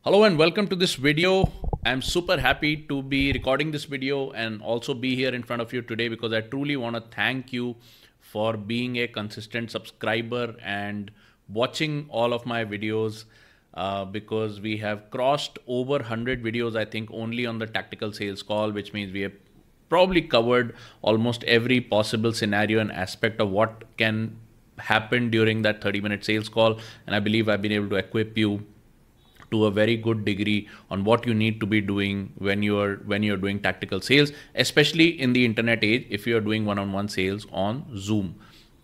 Hello and welcome to this video. I'm super happy to be recording this video and also be here in front of you today because I truly want to thank you for being a consistent subscriber and watching all of my videos because we have crossed over 100 videos, I think, only on the tactical sales call, which means we have probably covered almost every possible scenario and aspect of what can happen during that 30-minute sales call. And I believe I've been able to equip you to a very good degree on what you need to be doing when you're doing tactical sales, especially in the internet age, if you're doing one-on-one sales on Zoom.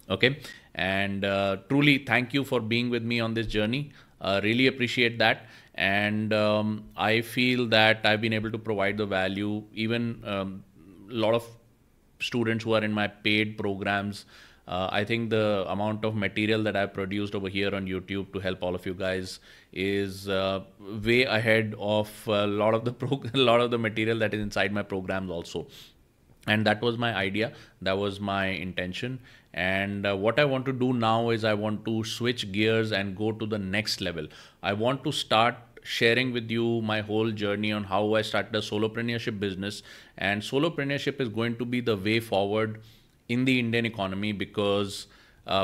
Okay. And truly thank you for being with me on this journey. Really appreciate that. And I feel that I've been able to provide the value. Even a lot of students who are in my paid programs, I think the amount of material that I've produced over here on YouTube to help all of you guys is way ahead of a lot of the material that is inside my programs also. And that was my idea, that was my intention. And what I want to do now is I want to switch gears and go to the next level. I want to start sharing with you my whole journey on how I started a solopreneurship business. And solopreneurship is going to be the way forward in the Indian economy because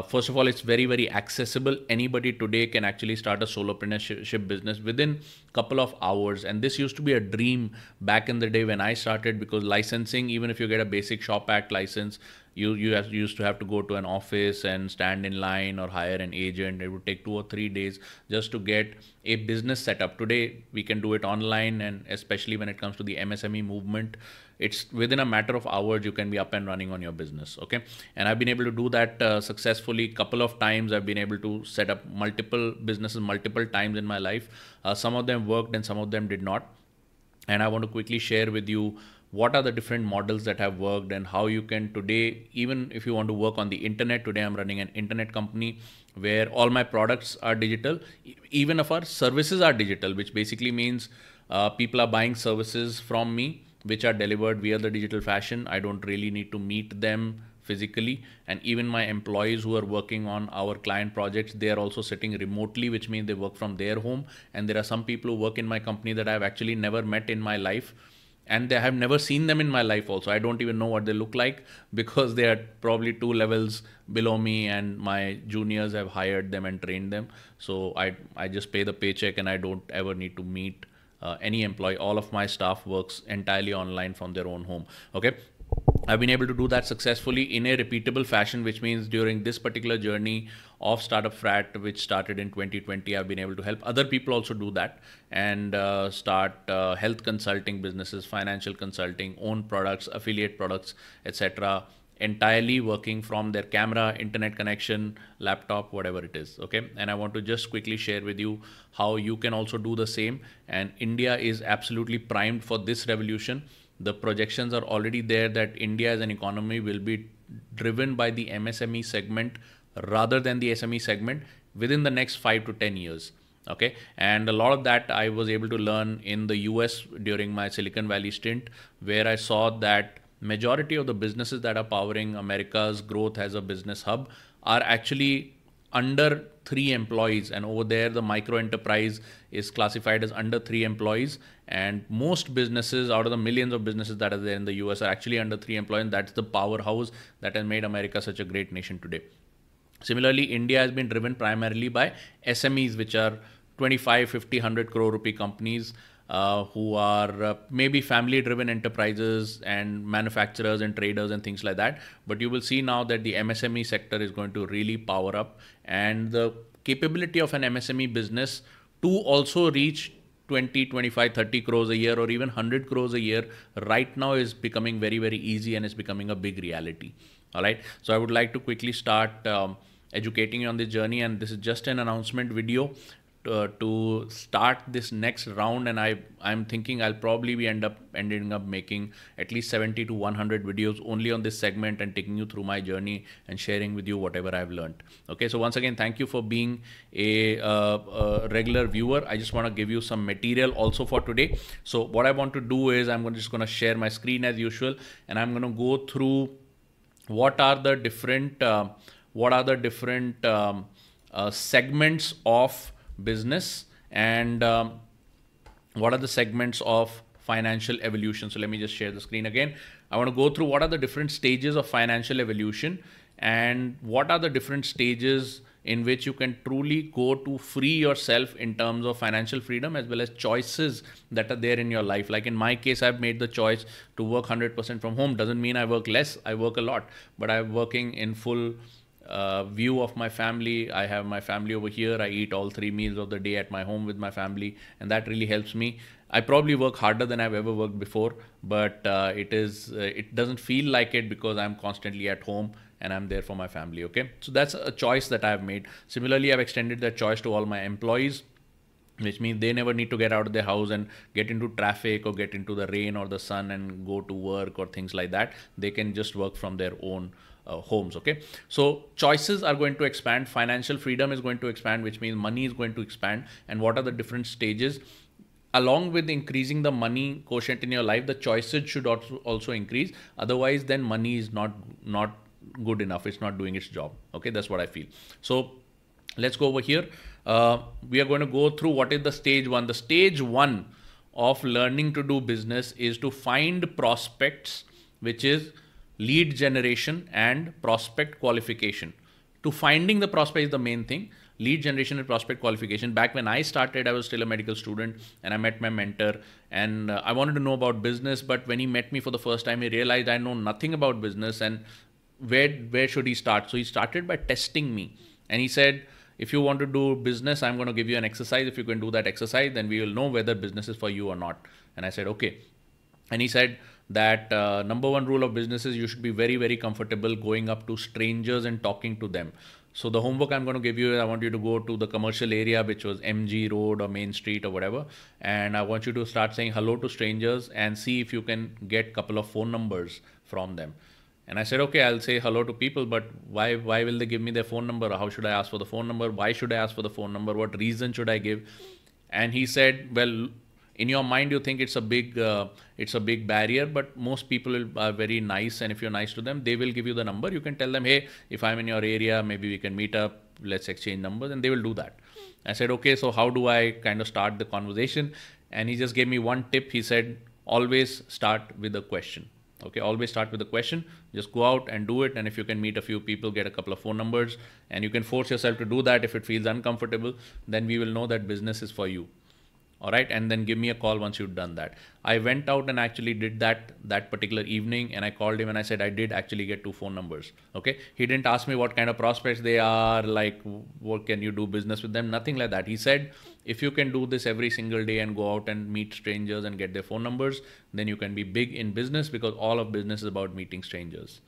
first of all, it's very, very accessible. Anybody today can actually start a solopreneurship business within a couple of hours. And this used to be a dream back in the day when I started, because licensing, even if you get a basic Shop Act license, you used to have to go to an office and stand in line or hire an agent. It would take 2 or 3 days just to get a business set up. Today, we can do it online, and especially when it comes to the MSME movement, it's within a matter of hours you can be up and running on your business. Okay. And I've been able to do that successfully couple of times. I've been able to set up multiple businesses multiple times in my life. Some of them worked and some of them did not. And I want to quickly share with you what are the different models that have worked and how you can today, even if you want to work on the internet. Today I'm running an internet company where all my products are digital. Even if our services are digital, which basically means people are buying services from me which are delivered via the digital fashion. I don't really need to meet them physically. And even my employees who are working on our client projects, they are also sitting remotely, which means they work from their home. And there are some people who work in my company that I've actually never met in my life. And they have never seen them in my life also. I don't even know what they look like because they are probably 2 levels below me and my juniors have hired them and trained them. So I just pay the paycheck and I don't ever need to meet any employee. All of my staff works entirely online from their own home. Okay. I've been able to do that successfully in a repeatable fashion, which means during this particular journey of Startup Frat, which started in 2020, I've been able to help other people also do that and start health consulting businesses, financial consulting, own products, affiliate products, etc. entirely working from their camera, internet connection, laptop, whatever it is. Okay. And I want to just quickly share with you how you can also do the same. And India is absolutely primed for this revolution. The projections are already there that India as an economy will be driven by the MSME segment rather than the SME segment within the next 5 to 10 years. Okay. And a lot of that I was able to learn in the US during my Silicon Valley stint, where I saw that majority of the businesses that are powering America's growth as a business hub are actually under 3 employees. And over there, the micro enterprise is classified as under 3 employees. And most businesses out of the millions of businesses that are there in the US are actually under 3 employees. And that's the powerhouse that has made America such a great nation today. Similarly, India has been driven primarily by SMEs, which are 25, 50, 100 crore rupee companies who are maybe family-driven enterprises and manufacturers and traders and things like that. But you will see now that the MSME sector is going to really power up, and the capability of an MSME business to also reach 20, 25, 30 crores a year or even 100 crores a year right now is becoming very, very easy and is becoming a big reality. All right. So I would like to quickly start educating you on this journey, and this is just an announcement video to start this next round. And I'm thinking I'll probably be ending up making at least 70 to 100 videos only on this segment and taking you through my journey and sharing with you whatever I've learned. Okay, so once again, thank you for being a regular viewer. I just want to give you some material also for today. So what I want to do is I'm just going to share my screen as usual, and I'm going to go through what are the different segments of business. And what are the segments of financial evolution. So let me just share the screen again. I want to go through what are the different stages of financial evolution and what are the different stages in which you can truly go to free yourself in terms of financial freedom, as well as choices that are there in your life. Like in my case, I've made the choice to work 100% from home. Doesn't mean I work less, I work a lot, but I'm working in full view of my family. I have my family over here. I eat all 3 meals of the day at my home with my family, and that really helps me. I probably work harder than I've ever worked before, but it doesn't feel like it because I'm constantly at home and I'm there for my family. Okay, so that's a choice that I've made. Similarly, I've extended that choice to all my employees, which means they never need to get out of their house and get into traffic or get into the rain or the sun and go to work or things like that. They can just work from their own homes. Okay, so choices are going to expand, financial freedom is going to expand, which means money is going to expand. And what are the different stages? Along with increasing the money quotient in your life, the choices should also increase. Otherwise, then money is not good enough. It's not doing its job. Okay, that's what I feel. So let's go over here. We are going to go through what is the stage one. The stage one of learning to do business is to find prospects, which is lead generation and prospect qualification. To finding the prospect is the main thing. Lead generation and prospect qualification. Back when I started, I was still a medical student and I met my mentor, and I wanted to know about business. But when he met me for the first time, he realized I know nothing about business and where should he start? So he started by testing me, and he said, if you want to do business, I'm going to give you an exercise. If you can do that exercise, then we will know whether business is for you or not. And I said, okay. And he said that number one rule of business is you should be very, very comfortable going up to strangers and talking to them. So the homework I'm going to give you is I want you to go to the commercial area, which was MG Road or Main Street or whatever. And I want you to start saying hello to strangers and see if you can get a couple of phone numbers from them. And I said, okay, I'll say hello to people, but why will they give me their phone number? Or how should I ask for the phone number? Why should I ask for the phone number? What reason should I give? And he said, well, in your mind, you think it's a big barrier, but most people are very nice. And if you're nice to them, they will give you the number. You can tell them, hey, if I'm in your area, maybe we can meet up, let's exchange numbers, and they will do that. I said, okay, so how do I kind of start the conversation? And he just gave me one tip. He said, always start with a question. Okay, always start with a question. Just go out and do it. And if you can meet a few people, get a couple of phone numbers, and you can force yourself to do that. If it feels uncomfortable, then we will know that business is for you. All right. And then give me a call once you've done that. I went out and actually did that particular evening, and I called him and I said, I did actually get 2 phone numbers. Okay. He didn't ask me what kind of prospects they are, like, what can you do business with them? Nothing like that. He said, if you can do this every single day and go out and meet strangers and get their phone numbers, then you can be big in business, because all of business is about meeting strangers.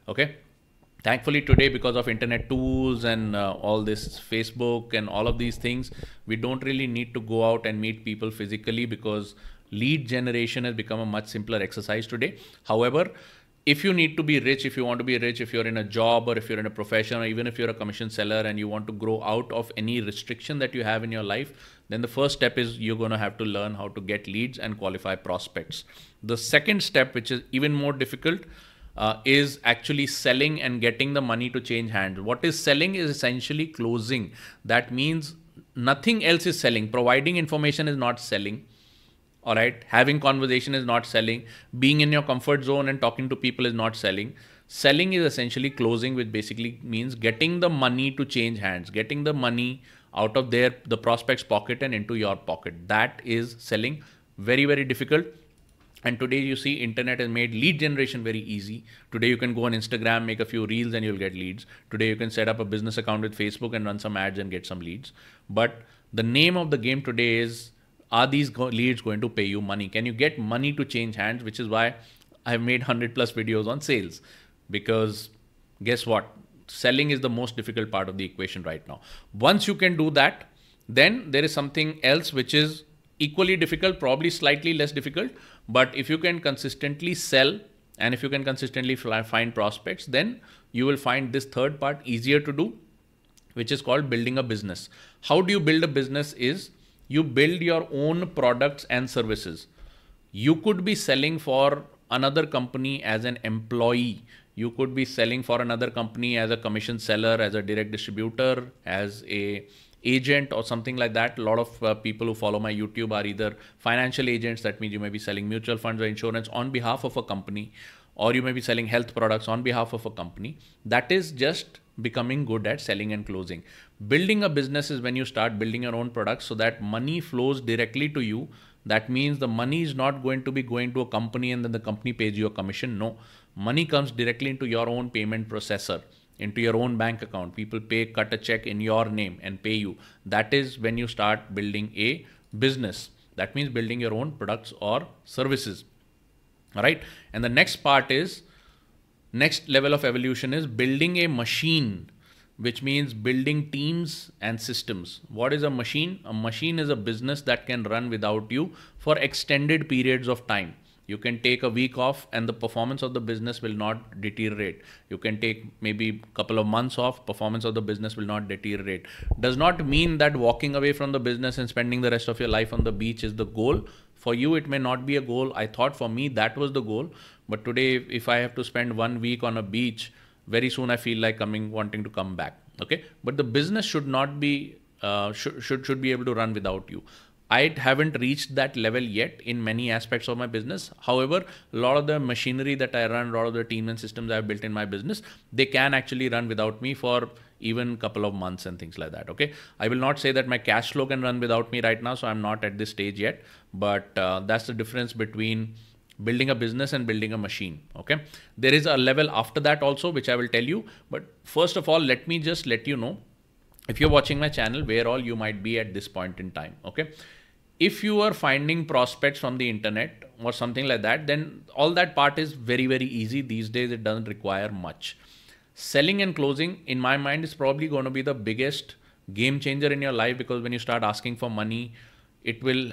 Okay. Thankfully today, because of internet tools and all this Facebook and all of these things, we don't really need to go out and meet people physically, because lead generation has become a much simpler exercise today. However, if you need to be rich, if you want to be rich, if you're in a job or if you're in a profession, or even if you're a commission seller and you want to grow out of any restriction that you have in your life, then the first step is you're going to have to learn how to get leads and qualify prospects. The second step, which is even more difficult, is actually selling and getting the money to change hands. What is selling is essentially closing. That means nothing else is selling. Providing information is not selling. All right. Having conversation is not selling. Being in your comfort zone and talking to people is not selling. Selling is essentially closing, which basically means getting the money to change hands, getting the money out of the prospect's pocket and into your pocket. That is selling. Very, very difficult. And today you see internet has made lead generation very easy. Today you can go on Instagram, make a few reels and you'll get leads. Today you can set up a business account with Facebook and run some ads and get some leads. But the name of the game today is, are these leads going to pay you money? Can you get money to change hands? Which is why I've made 100+ videos on sales. Because guess what? Selling is the most difficult part of the equation right now. Once you can do that, then there is something else which is equally difficult, probably slightly less difficult. But if you can consistently sell and if you can consistently find prospects, then you will find this third part easier to do, which is called building a business. How do you build a business? Is you build your own products and services. You could be selling for another company as an employee. You could be selling for another company as a commission seller, as a direct distributor, as a agent or something like that. A lot of people who follow my YouTube are either financial agents. That means you may be selling mutual funds or insurance on behalf of a company, or you may be selling health products on behalf of a company. That is just becoming good at selling and closing. Building a business is when you start building your own products so that money flows directly to you. That means the money is not going to be going to a company and then the company pays you a commission. No, money comes directly into your own payment processor, into your own bank account. People cut a check in your name and pay you. That is when you start building a business. That means building your own products or services. All right. And the next level of evolution is building a machine, which means building teams and systems. What is a machine? A machine is a business that can run without you for extended periods of time. You can take a week off and the performance of the business will not deteriorate. You can take maybe a couple of months off, performance of the business will not deteriorate. Does not mean that walking away from the business and spending the rest of your life on the beach is the goal. For you, it may not be a goal. I thought for me that was the goal. But today, if I have to spend 1 week on a beach, very soon I feel like wanting to come back. Okay, but the business should not be should be able to run without you. I haven't reached that level yet in many aspects of my business. However, a lot of the machinery that I run, a lot of the teams and systems I've built in my business, they can actually run without me for even a couple of months and things like that. Okay, I will not say that my cash flow can run without me right now, so I'm not at this stage yet. But that's the difference between building a business and building a machine. Okay, there is a level after that also, which I will tell you. But first of all, let me just let you know, if you're watching my channel, where all you might be at this point in time. Okay, if you are finding prospects from the internet or something like that, then all that part is very, very easy. These days, it doesn't require much. Selling and closing, in my mind, is probably going to be the biggest game changer in your life, because when you start asking for money, it will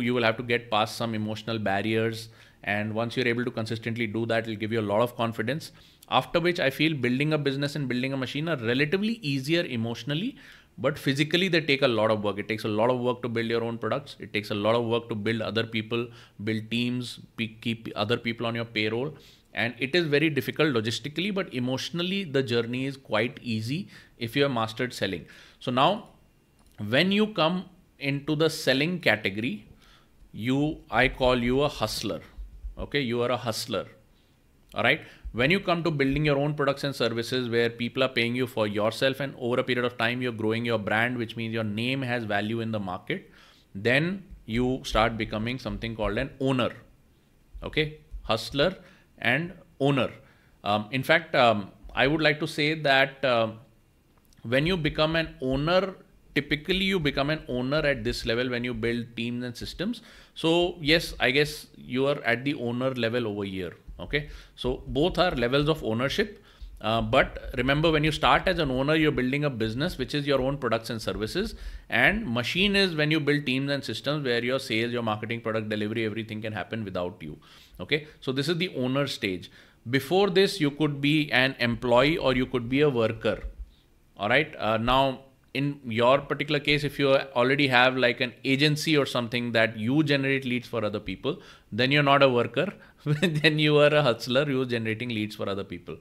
you will have to get past some emotional barriers. And once you're able to consistently do that, it'll give you a lot of confidence. After which I feel building a business and building a machine are relatively easier emotionally, but physically they take a lot of work. It takes a lot of work to build your own products. It takes a lot of work to build other people, build teams, keep other people on your payroll. And it is very difficult logistically, but emotionally the journey is quite easy if you have mastered selling. So now when you come into the selling category, I call you a hustler. Okay, you are a hustler. All right. When you come to building your own products and services where people are paying you for yourself, and over a period of time you're growing your brand, which means your name has value in the market, then you start becoming something called an owner. Okay, hustler and owner. In fact, I would like to say that when you become an owner, typically you become an owner at this level when you build teams and systems. So yes, I guess you are at the owner level over here. Okay, so both are levels of ownership. But remember, when you start as an owner, you're building a business, which is your own products and services. And machine is when you build teams and systems where your sales, your marketing, product delivery, everything can happen without you. Okay, so this is the owner stage. Before this, you could be an employee or you could be a worker. All right. Now, in your particular case, if you already have like an agency or something that you generate leads for other people, then you're not a worker. Then you are a hustler who's generating leads for other people.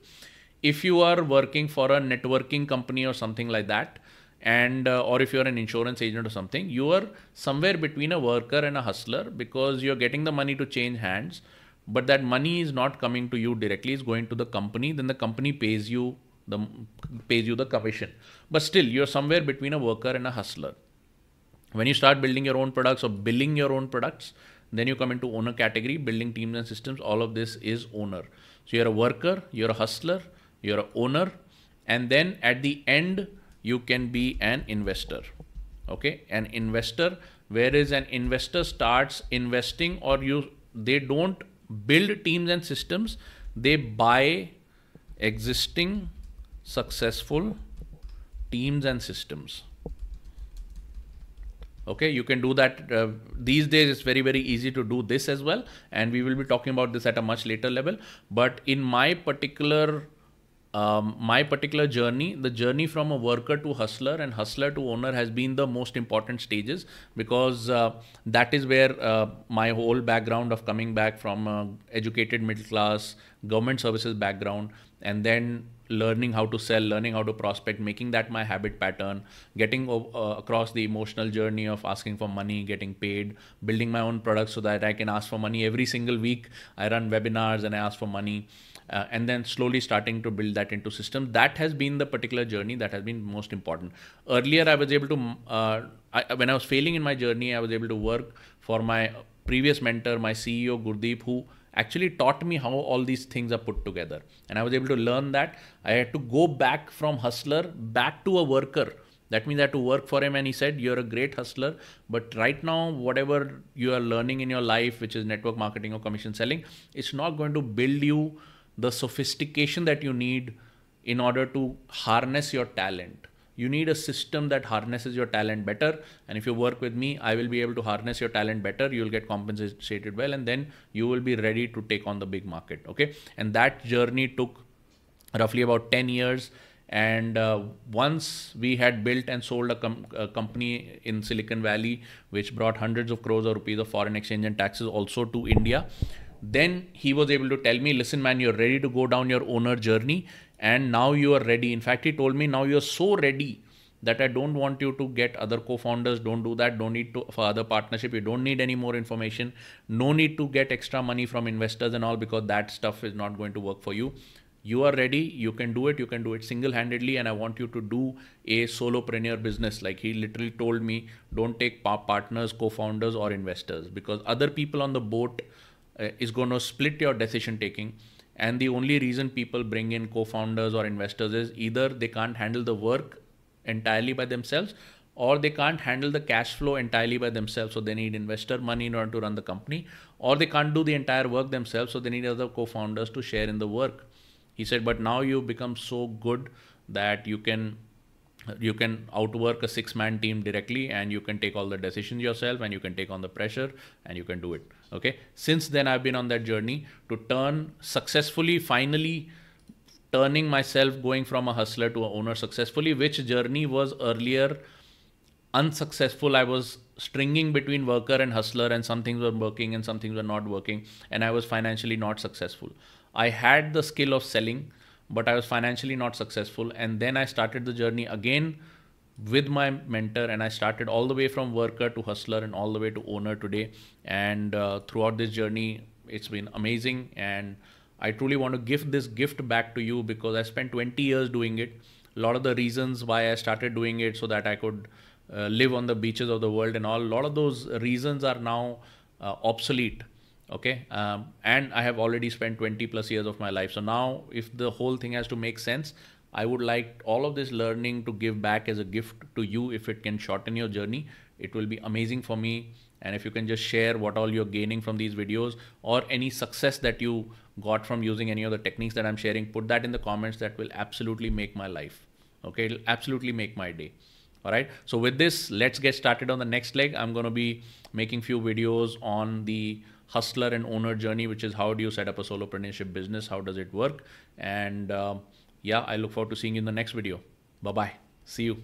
If you are working for a networking company or something like that, and or if you're an insurance agent or something, you are somewhere between a worker and a hustler, because you're getting the money to change hands, but that money is not coming to you directly, it's going to the company. Then the company pays you the commission. But still, you're somewhere between a worker and a hustler. When you start building your own products or billing your own products, then you come into owner category, building teams and systems. All of this is owner. So you're a worker, you're a hustler, you're an owner, and then at the end, you can be an investor. Okay, an investor, whereas an investor starts investing, or they don't build teams and systems, they buy existing successful teams and systems. Okay, you can do that. These days, it's very, very easy to do this as well. And we will be talking about this at a much later level. But in my particular journey, the journey from a worker to hustler and hustler to owner has been the most important stages, because that is where my whole background of coming back from educated middle class government services background, and then learning how to sell, learning how to prospect, making that my habit pattern, getting across the emotional journey of asking for money, getting paid, building my own products so that I can ask for money every single week. I run webinars and I ask for money. And then slowly starting to build that into system. That has been the particular journey that has been most important. Earlier, I was able to, when I was failing in my journey, I was able to work for my previous mentor, my CEO, Gurdeep, who actually taught me how all these things are put together. And I was able to learn that. I had to go back from hustler back to a worker. That means I had to work for him, and he said, you're a great hustler, but right now, whatever you are learning in your life, which is network marketing or commission selling, it's not going to build you the sophistication that you need in order to harness your talent. You need a system that harnesses your talent better. And if you work with me, I will be able to harness your talent better. You'll get compensated well, and then you will be ready to take on the big market. Okay. And that journey took roughly about 10 years. And once we had built and sold a company in Silicon Valley, which brought hundreds of crores of rupees of foreign exchange and taxes also to India, then he was able to tell me, listen, man, you're ready to go down your owner journey. And now you are ready. In fact, he told me, now you're so ready that I don't want you to get other co-founders. Don't do that. Don't need to for other partnership. You don't need any more information. No need to get extra money from investors and all, because that stuff is not going to work for you. You are ready. You can do it. You can do it single-handedly. And I want you to do a solopreneur business. Like he literally told me, don't take partners, co-founders or investors, because other people on the boat is going to split your decision taking. And the only reason people bring in co-founders or investors is either they can't handle the work entirely by themselves, or they can't handle the cash flow entirely by themselves. So they need investor money in order to run the company, or they can't do the entire work themselves. So they need other co-founders to share in the work. He said, but now you become so good that you can outwork a 6-man team directly, and you can take all the decisions yourself, and you can take on the pressure, and you can do it. Okay. Since then, I've been on that journey to turn successfully, finally turning myself, going from a hustler to an owner successfully, which journey was earlier unsuccessful. I was stringing between worker and hustler, and some things were working and some things were not working. And I was financially not successful. I had the skill of selling, but I was financially not successful. And then I started the journey again with my mentor, and I started all the way from worker to hustler and all the way to owner today. And throughout this journey, it's been amazing. And I truly want to give this gift back to you, because I spent 20 years doing it. A lot of the reasons why I started doing it, so that I could live on the beaches of the world and all, a lot of those reasons are now obsolete. Okay. And I have already spent 20 plus years of my life. So now if the whole thing has to make sense, I would like all of this learning to give back as a gift to you. If it can shorten your journey, it will be amazing for me. And if you can just share what all you're gaining from these videos, or any success that you got from using any of the techniques that I'm sharing, put that in the comments. That will absolutely make my life. Okay. It'll absolutely make my day. All right. So with this, let's get started on the next leg. I'm going to be making few videos on the hustler and owner journey, which is how do you set up a solopreneurship business? How does it work? And yeah, I look forward to seeing you in the next video. Bye-bye. See you.